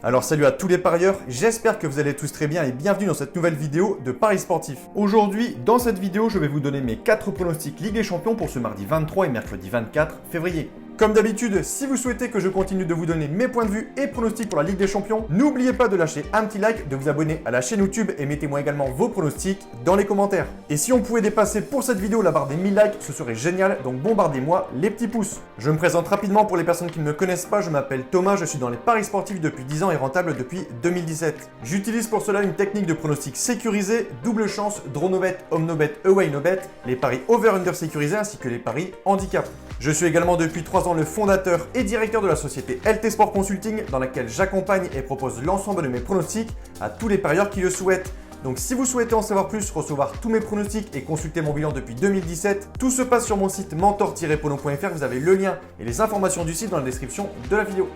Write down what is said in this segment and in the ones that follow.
Alors salut à tous les parieurs, j'espère que vous allez tous très bien et bienvenue dans cette nouvelle vidéo de Paris Sportif. Aujourd'hui, dans cette vidéo, je vais vous donner mes 4 pronostics Ligue des Champions pour ce mardi 23 et mercredi 24 février. Comme d'habitude, si vous souhaitez que je continue de vous donner mes points de vue et pronostics pour la Ligue des Champions, n'oubliez pas de lâcher un petit like, de vous abonner à la chaîne YouTube et mettez-moi également vos pronostics dans les commentaires. Et si on pouvait dépasser pour cette vidéo la barre des 1000 likes, ce serait génial, donc bombardez-moi les petits pouces. Je me présente rapidement pour les personnes qui ne me connaissent pas, je m'appelle Thomas, je suis dans les paris sportifs depuis 10 ans et rentable depuis 2017. J'utilise pour cela une technique de pronostic sécurisé, double chance, draw no bet, home no bet, away no bet, les paris over-under sécurisés ainsi que les paris handicap. Je suis également depuis 3 ans le fondateur et directeur de la société LT Sport Consulting dans laquelle j'accompagne et propose l'ensemble de mes pronostics à tous les parieurs qui le souhaitent. Donc si vous souhaitez en savoir plus, recevoir tous mes pronostics et consulter mon bilan depuis 2017, tout se passe sur mon site mentor-pono.fr, vous avez le lien et les informations du site dans la description de la vidéo.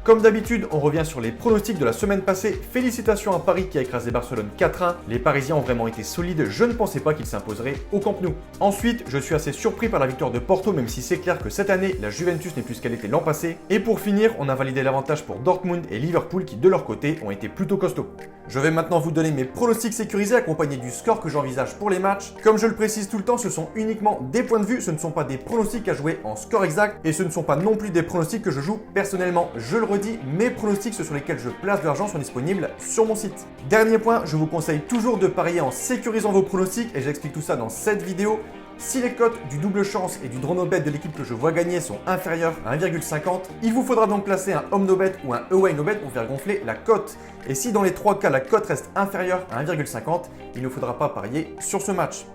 Comme d'habitude, on revient sur les pronostics de la semaine passée. Félicitations à Paris qui a écrasé Barcelone 4-1. Les Parisiens ont vraiment été solides, je ne pensais pas qu'ils s'imposeraient au Camp Nou. Ensuite, je suis assez surpris par la victoire de Porto, même si c'est clair que cette année, la Juventus n'est plus ce qu'elle était l'an passé. Et pour finir, on a validé l'avantage pour Dortmund et Liverpool qui, de leur côté, ont été plutôt costauds. Je vais maintenant vous donner mes pronostics sécurisés accompagnés du score que j'envisage pour les matchs. Comme je le précise tout le temps, ce sont uniquement des points de vue, ce ne sont pas des pronostics à jouer en score exact et ce ne sont pas non plus des pronostics que je joue personnellement. Je le redis, mes pronostics, ceux sur lesquels je place de l'argent, sont disponibles sur mon site. Dernier point, je vous conseille toujours de parier en sécurisant vos pronostics et j'explique tout ça dans cette vidéo. Si les cotes du double chance et du draw no bet de l'équipe que je vois gagner sont inférieures à 1,50, il vous faudra donc placer un home no bet ou un away no bet pour faire gonfler la cote. Et si dans les 3 cas la cote reste inférieure à 1,50, il ne faudra pas parier sur ce match.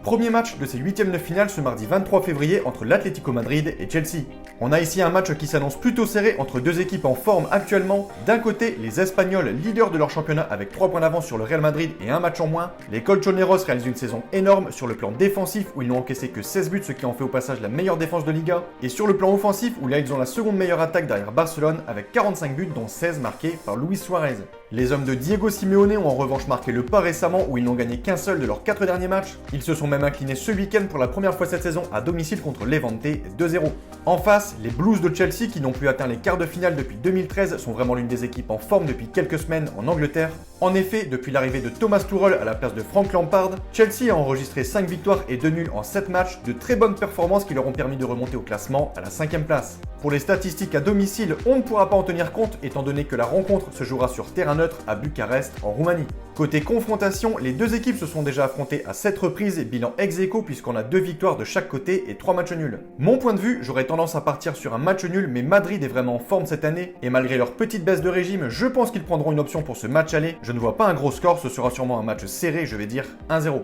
Premier match de ces huitièmes de finale ce mardi 23 février entre l'Atlético Madrid et Chelsea. On a ici un match qui s'annonce plutôt serré entre deux équipes en forme actuellement. D'un côté, les Espagnols, leaders de leur championnat avec 3 points d'avance sur le Real Madrid et un match en moins. Les Colchoneros réalisent une saison énorme sur le plan défensif où ils n'ont encaissé que 16 buts, ce qui en fait au passage la meilleure défense de Liga. Et sur le plan offensif où là ils ont la seconde meilleure attaque derrière Barcelone avec 45 buts dont 16 marqués par Luis Suarez. Les hommes de Diego Simeone ont en revanche marqué le pas récemment où ils n'ont gagné qu'un seul de leurs 4 derniers matchs. Ils se sont même inclinés ce week-end pour la première fois cette saison à domicile contre Levante 2-0. En face, les Blues de Chelsea qui n'ont plus atteint les quarts de finale depuis 2013 sont vraiment l'une des équipes en forme depuis quelques semaines en Angleterre. En effet, depuis l'arrivée de Thomas Tuchel à la place de Frank Lampard, Chelsea a enregistré 5 victoires et 2 nuls en 7 matchs, de très bonnes performances qui leur ont permis de remonter au classement à la 5e place. Pour les statistiques à domicile, on ne pourra pas en tenir compte étant donné que la rencontre se jouera sur terrain neutre à Bucarest en Roumanie. Côté confrontation, les deux équipes se sont déjà affrontées à 7 reprises et bilan ex-aequo puisqu'on a 2 victoires de chaque côté et 3 matchs nuls. Mon point de vue, j'aurais tendance à partir sur un match nul, mais Madrid est vraiment en forme cette année et malgré leur petite baisse de régime, je pense qu'ils prendront une option pour ce match aller. Je ne vois pas un gros score, ce sera sûrement un match serré, je vais dire 1-0.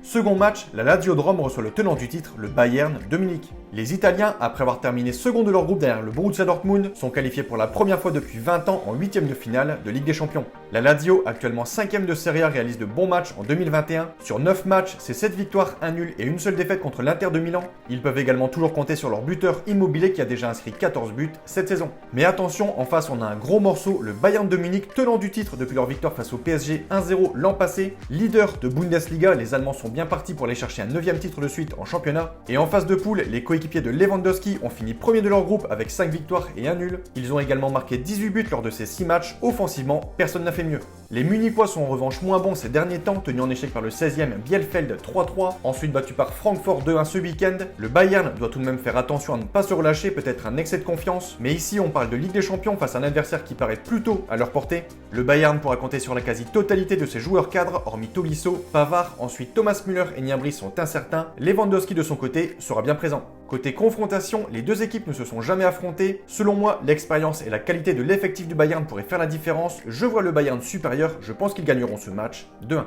Second match, la Lazio de Rome reçoit le tenant du titre, le Bayern de Munich. Les Italiens, après avoir terminé second de leur groupe derrière le Borussia Dortmund, sont qualifiés pour la première fois depuis 20 ans en 8e de finale de Ligue des Champions. La Lazio, actuellement 5e de Serie A, réalise de bons matchs en 2021. Sur 9 matchs, c'est 7 victoires, 1 nul et une seule défaite contre l'Inter de Milan. Ils peuvent également toujours compter sur leur buteur Immobilier qui a déjà inscrit 14 buts cette saison. Mais attention, en face on a un gros morceau, le Bayern de Munich, tenant du titre depuis leur victoire face au PSG 1-0 l'an passé. Leader de Bundesliga, les Allemands sont bien partis pour aller chercher un 9e titre de suite en championnat. Et en phase de poule, les coéquipiers de Lewandowski ont fini premier de leur groupe avec 5 victoires et 1 nul. Ils ont également marqué 18 buts lors de ces 6 matchs. Offensivement, personne n'a fait mieux. Les Munichois sont en revanche moins bons ces derniers temps, tenus en échec par le 16e Bielefeld 3-3, ensuite battu par Francfort 2-1 ce week-end. Le Bayern doit tout de même faire attention à ne pas se relâcher, peut-être un excès de confiance, mais ici on parle de Ligue des Champions face à un adversaire qui paraît plutôt à leur portée. Le Bayern pourra compter sur la quasi-totalité de ses joueurs cadres, hormis Tolisso, Pavard, ensuite Thomas Müller et Gnabry sont incertains. Lewandowski de son côté sera bien présent. Côté confrontation, les deux équipes ne se sont jamais affrontées. Selon moi, l'expérience et la qualité de l'effectif du Bayern pourraient faire la différence. Je vois le Bayern supérieur, je pense qu'ils gagneront ce match 2-1.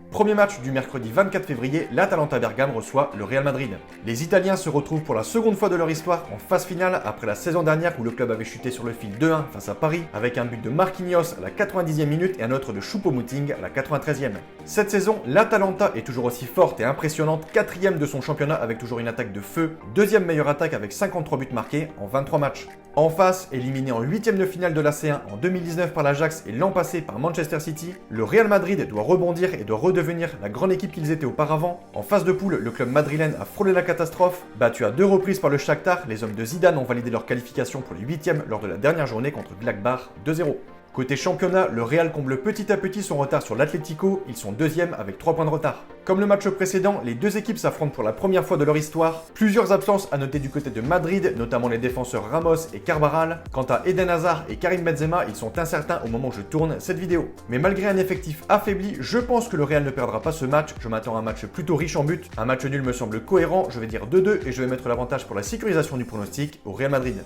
Premier match du mercredi 24 février, l'Atalanta Bergame reçoit le Real Madrid. Les Italiens se retrouvent pour la seconde fois de leur histoire en phase finale après la saison dernière où le club avait chuté sur le fil 2-1 face à Paris avec un but de Marquinhos à la 90e minute et un autre de Choupo-Moting à la 93e. Cette saison, l'Atalanta est toujours aussi forte et impressionnante, 4e de son championnat avec toujours une attaque de feu, 2e meilleure attaque avec 53 buts marqués en 23 matchs. En face, éliminé en 8e de finale de la C1 en 2019 par l'Ajax et l'an passé par Manchester City, le Real Madrid doit rebondir et doit redevenir redevenir la grande équipe qu'ils étaient auparavant. En phase de poule, le club madrilène a frôlé la catastrophe. Battu à 2 reprises par le Shakhtar, les hommes de Zidane ont validé leur qualification pour les 8e lors de la dernière journée contre Gladbach 2-0. Côté championnat, le Real comble petit à petit son retard sur l'Atlético, ils sont 2e avec 3 points de retard. Comme le match précédent, les deux équipes s'affrontent pour la première fois de leur histoire. Plusieurs absences à noter du côté de Madrid, notamment les défenseurs Ramos et Carvajal. Quant à Eden Hazard et Karim Benzema, ils sont incertains au moment où je tourne cette vidéo. Mais malgré un effectif affaibli, je pense que le Real ne perdra pas ce match. Je m'attends à un match plutôt riche en buts. Un match nul me semble cohérent, je vais dire 2-2 et je vais mettre l'avantage pour la sécurisation du pronostic au Real Madrid.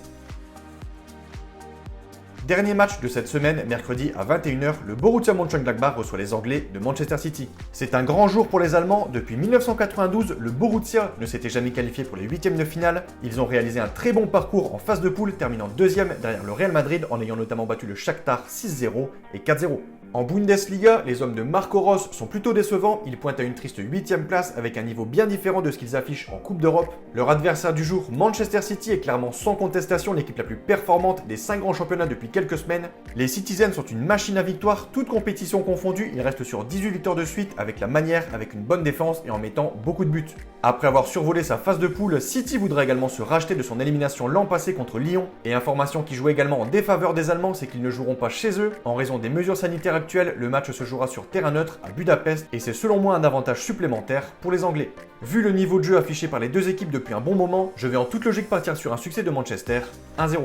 Dernier match de cette semaine, mercredi à 21h, le Borussia Mönchengladbach reçoit les Anglais de Manchester City. C'est un grand jour pour les Allemands. Depuis 1992, le Borussia ne s'était jamais qualifié pour les 8e de finale. Ils ont réalisé un très bon parcours en phase de poule, terminant 2e derrière le Real Madrid en ayant notamment battu le Shakhtar 6-0 et 4-0. En Bundesliga, les hommes de Marco Rose sont plutôt décevants, ils pointent à une triste 8e place avec un niveau bien différent de ce qu'ils affichent en Coupe d'Europe. Leur adversaire du jour, Manchester City, est clairement sans contestation l'équipe la plus performante des 5 grands championnats depuis quelques semaines. Les Citizens sont une machine à victoire, toutes compétitions confondues, ils restent sur 18 victoires de suite avec la manière, avec une bonne défense et en mettant beaucoup de buts. Après avoir survolé sa phase de poule, City voudrait également se racheter de son élimination l'an passé contre Lyon. Et information qui joue également en défaveur des Allemands, c'est qu'ils ne joueront pas chez eux en raison des mesures sanitaires actuelles. Le match se jouera sur terrain neutre à Budapest et c'est selon moi un avantage supplémentaire pour les Anglais. Vu le niveau de jeu affiché par les deux équipes depuis un bon moment, je vais en toute logique partir sur un succès de Manchester, 1-0.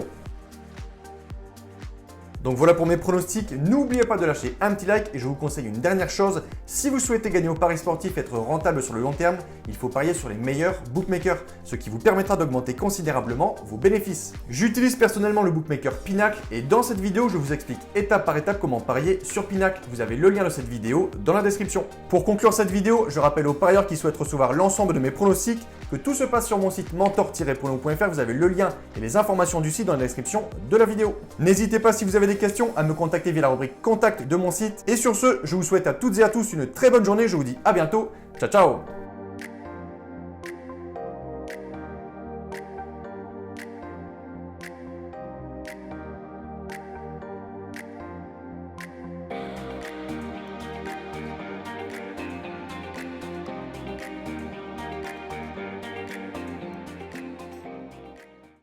Donc voilà pour mes pronostics, n'oubliez pas de lâcher un petit like et je vous conseille une dernière chose, si vous souhaitez gagner au paris sportif et être rentable sur le long terme, il faut parier sur les meilleurs bookmakers, ce qui vous permettra d'augmenter considérablement vos bénéfices. J'utilise personnellement le bookmaker Pinacle et dans cette vidéo je vous explique étape par étape comment parier sur Pinacle. Vous avez le lien de cette vidéo dans la description. Pour conclure cette vidéo, je rappelle aux parieurs qui souhaitent recevoir l'ensemble de mes pronostics que tout se passe sur mon site mentor-prono.fr, vous avez le lien et les informations du site dans la description de la vidéo. N'hésitez pas si vous avez des questions à me contacter via la rubrique contact de mon site. Et sur ce, je vous souhaite à toutes et à tous une très bonne journée, je vous dis à bientôt, ciao ciao.